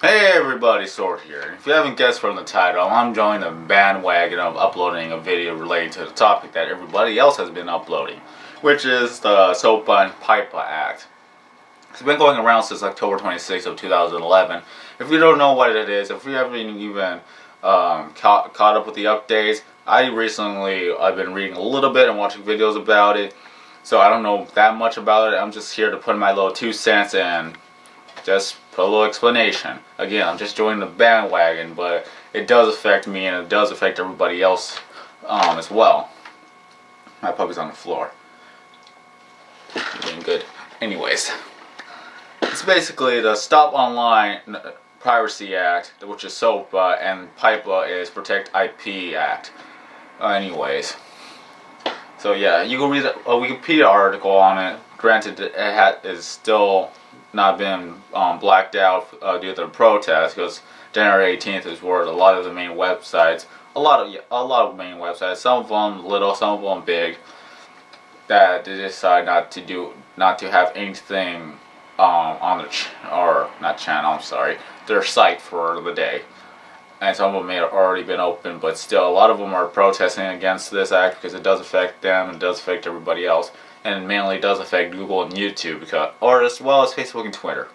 Hey everybody, Sword here. If you haven't guessed from the title, I'm joining the bandwagon of uploading a video related to the topic that everybody else has been uploading, which is the SOPA and PIPA Act. It's been going around since October 26th of 2011. If you don't know what it is, if you haven't even caught up with the updates, I've been reading a little bit and watching videos about it, so I don't know that much about it. I'm just here to put my little 2 cents and just put a little explanation. Again, I'm just joining the bandwagon, but it does affect me and it does affect everybody else as well. My puppy's on the floor. Doing good. Anyways, it's basically the Stop Online Piracy Act, which is SOPA, and PIPA is Protect IP Act. Anyways, so yeah, you can read a Wikipedia article on it. Granted, it is still not been blacked out due to the protest, because January 18th is where a lot of the main websites, a lot of main websites, some of them little, some of them big, that they decide not to have anything on their site for the day. And some of them may have already been open, but still a lot of them are protesting against this act because it does affect them and does affect everybody else. And it mainly does affect Google and YouTube, or as well as Facebook and Twitter.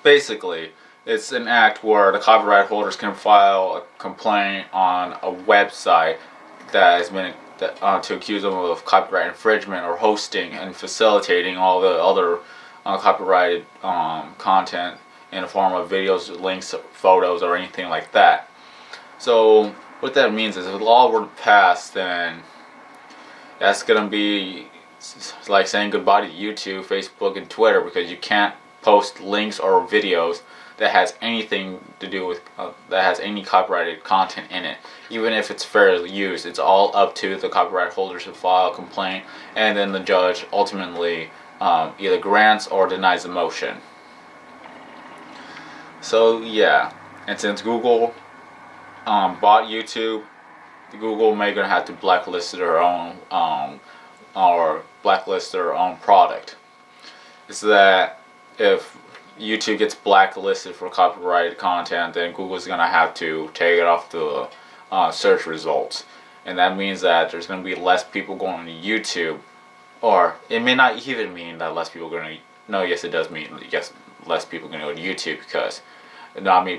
Basically, it's an act where the copyright holders can file a complaint on a website that has been to accuse them of copyright infringement or hosting and facilitating all the other copyrighted content in the form of videos, links, photos, or anything like that. So what that means is, if the law were to pass, then that's going to be like saying goodbye to YouTube, Facebook, and Twitter, because you can't post links or videos that has anything to do with that has any copyrighted content in it. Even if it's fairly used, it's all up to the copyright holders to file a complaint, and then the judge ultimately either grants or denies the motion. So yeah, and since Google bought YouTube, Google may gonna have to blacklist their own product. It's that if YouTube gets blacklisted for copyrighted content, then Google's gonna have to take it off the search results, and that means that there's gonna be less people going to YouTube, or it may not even mean that less people are gonna. No, yes, it does mean less people are gonna go to YouTube, because not many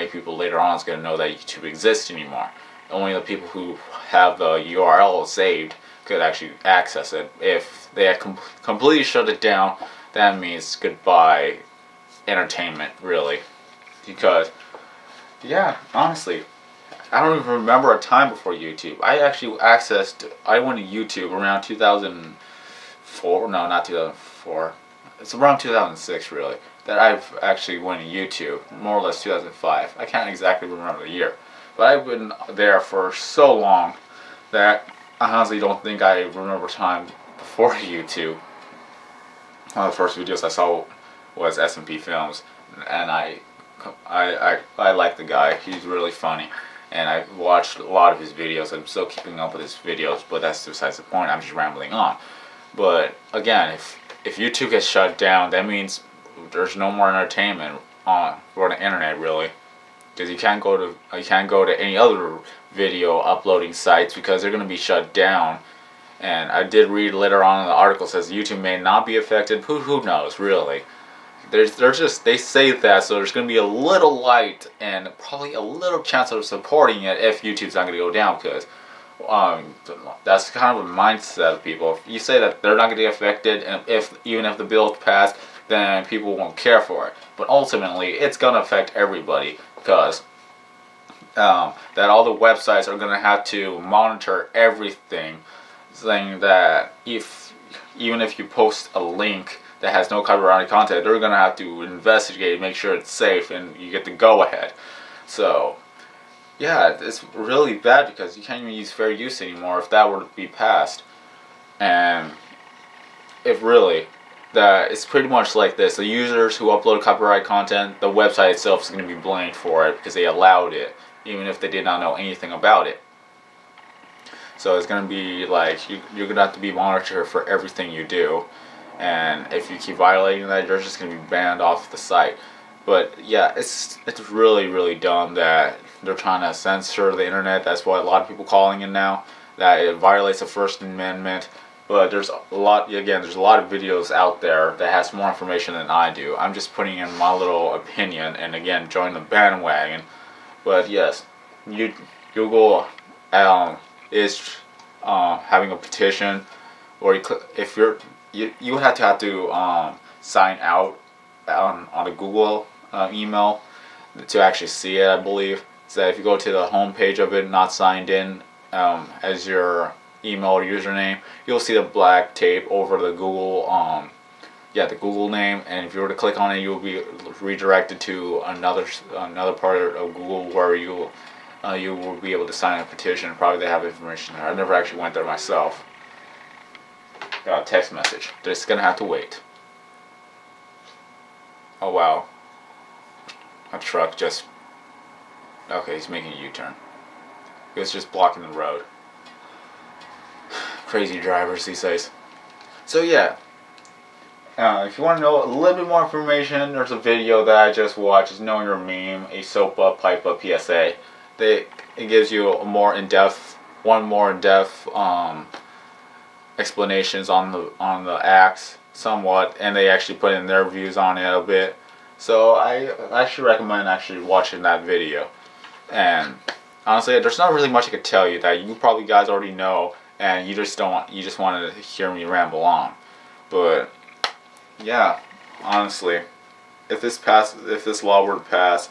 people later on is gonna know that YouTube exists anymore. Only the people who have the URL saved could actually access it. If they completely shut it down, that means goodbye entertainment, really. Because, yeah, honestly, I don't even remember a time before YouTube. I went to YouTube around 2004. No, not 2004. It's around 2006, really, that I've actually went to YouTube. More or less 2005. I can't exactly remember the year. But I've been there for so long that I honestly don't think I remember time before YouTube. One of the first videos I saw was S&P Films, and I like the guy. He's really funny, and I watched a lot of his videos. I'm still keeping up with his videos, but that's besides the point. I'm just rambling on. But again, if YouTube gets shut down, that means there's no more entertainment for the internet, really. Because you can't go to any other video uploading sites, because they're going to be shut down. And I did read later on in the article, says YouTube may not be affected. Who knows, really? They say that, so there's going to be a little light and probably a little chance of supporting it if YouTube's not going to go down, because that's kind of a mindset of people. If you say that they're not going to get affected, and even if the bill's passed, then people won't care for it. But ultimately, it's going to affect everybody, because that all the websites are going to have to monitor everything, saying that even if you post a link that has no copyrighted content, they're going to have to investigate and make sure it's safe and you get the go-ahead. So yeah, it's really bad, because you can't even use fair use anymore if that were to be passed. And if really, it's pretty much like this: the users who upload copyright content, the website itself is going to be blamed for it because they allowed it, even if they did not know anything about it. So it's going to be like you're going to have to be monitored for everything you do, and if you keep violating that, you're just going to be banned off the site. But yeah, it's really dumb that they're trying to censor the internet. That's what a lot of people are calling it now. That it violates the First Amendment. But there's a lot of videos out there that has more information than I do. I'm just putting in my little opinion and again join the bandwagon. But yes, Google is having a petition, or if you would have to sign out on a Google email to actually see it, I believe. So if you go to the home page of it, not signed in as your email or username, you'll see the black tape over the Google the Google name, and if you were to click on it, you'll be redirected to another part of Google where you will be able to sign a petition. Probably they have information there. I never actually went there myself. Got a text message. Just gonna have to wait. Oh wow. A truck just... Okay, he's making a U-turn. He was just blocking the road. Crazy drivers these days. So yeah. If you want to know a little bit more information, there's a video that I just watched. It's Know Your Meme, a SOPA, PIPA, PSA. It gives you one more in-depth explanations on the acts somewhat, and they actually put in their views on it a bit. So I actually recommend actually watching that video. And honestly, there's not really much I could tell you that you probably guys already know, and you just wanted to hear me ramble on. But yeah, honestly, if this law were to pass,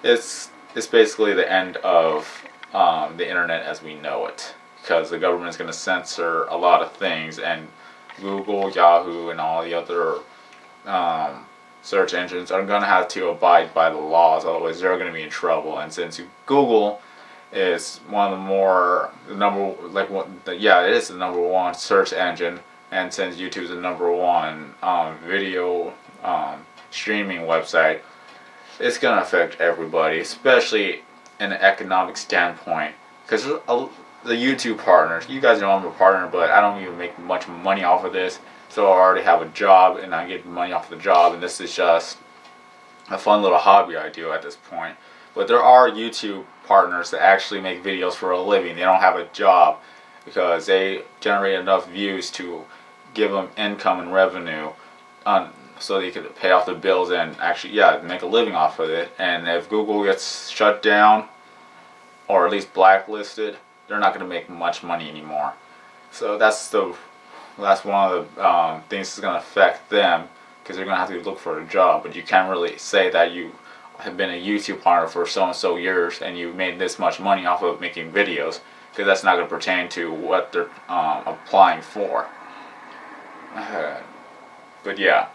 it's basically the end of the internet as we know it, because the government is going to censor a lot of things, and Google, Yahoo, and all the other search engines are going to have to abide by the laws, otherwise they're going to be in trouble. And since Google is one of the it is the number one search engine, and since YouTube is the number one video streaming website, it's going to affect everybody, especially in an economic standpoint. Because the YouTube partners, you guys know I'm a partner, but I don't even make much money off of this. So I already have a job, and I get money off the job, and this is just a fun little hobby I do at this point. But there are YouTube partners that actually make videos for a living. They don't have a job because they generate enough views to give them income and revenue, so they could pay off the bills and actually make a living off of it. And if Google gets shut down, or at least blacklisted, they're not going to make much money anymore. So that's one of the things that's going to affect them, because they're going to have to look for a job. But you can't really say that you have been a YouTube partner for so and so years and you made this much money off of making videos, because that's not going to pertain to what they're applying for. But yeah,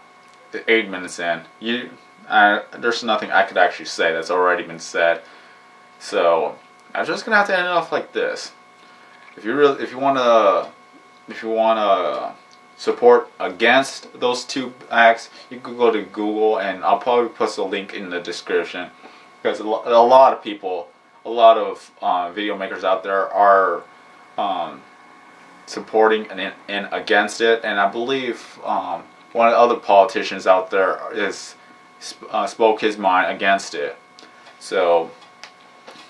8 minutes in, there's nothing I could actually say that's already been said. So I'm just gonna have to end it off like this. If you wanna support against those two acts, you could go to Google, and I'll probably put the link in the description, because a lot of people, a lot of video makers out there are supporting and against it, and I believe one of the other politicians out there spoke his mind against it. So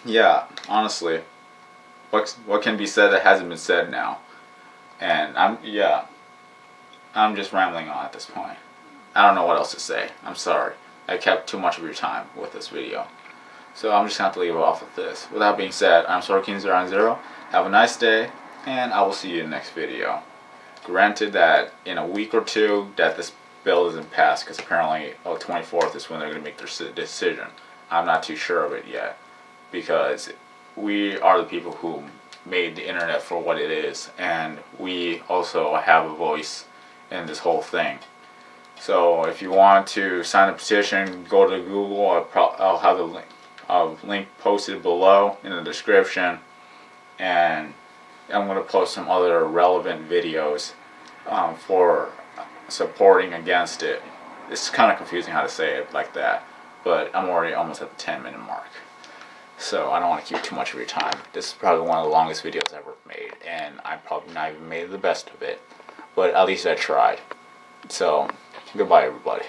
yeah, honestly, what can be said that hasn't been said now? And I'm just rambling on at this point. I don't know what else to say. I'm sorry. I kept too much of your time with this video. So I'm just going to have to leave it off with this. With that being said, I'm SorKing090. Have a nice day, and I will see you in the next video. Granted that in a week or two that this bill isn't passed, because apparently 24th is when they're going to make their decision. I'm not too sure of it yet, because we are the people who made the internet for what it is, and we also have a voice in this whole thing. So if you want to sign a petition, go to Google. I'll have the link posted below in the description, and I'm going to post some other relevant videos for supporting against it. It's kind of confusing how to say it like that, but I'm already almost at the 10-minute mark. So I don't want to keep too much of your time. This is probably one of the longest videos I've ever made, and I probably not even made the best of it, but at least I tried. So goodbye, everybody.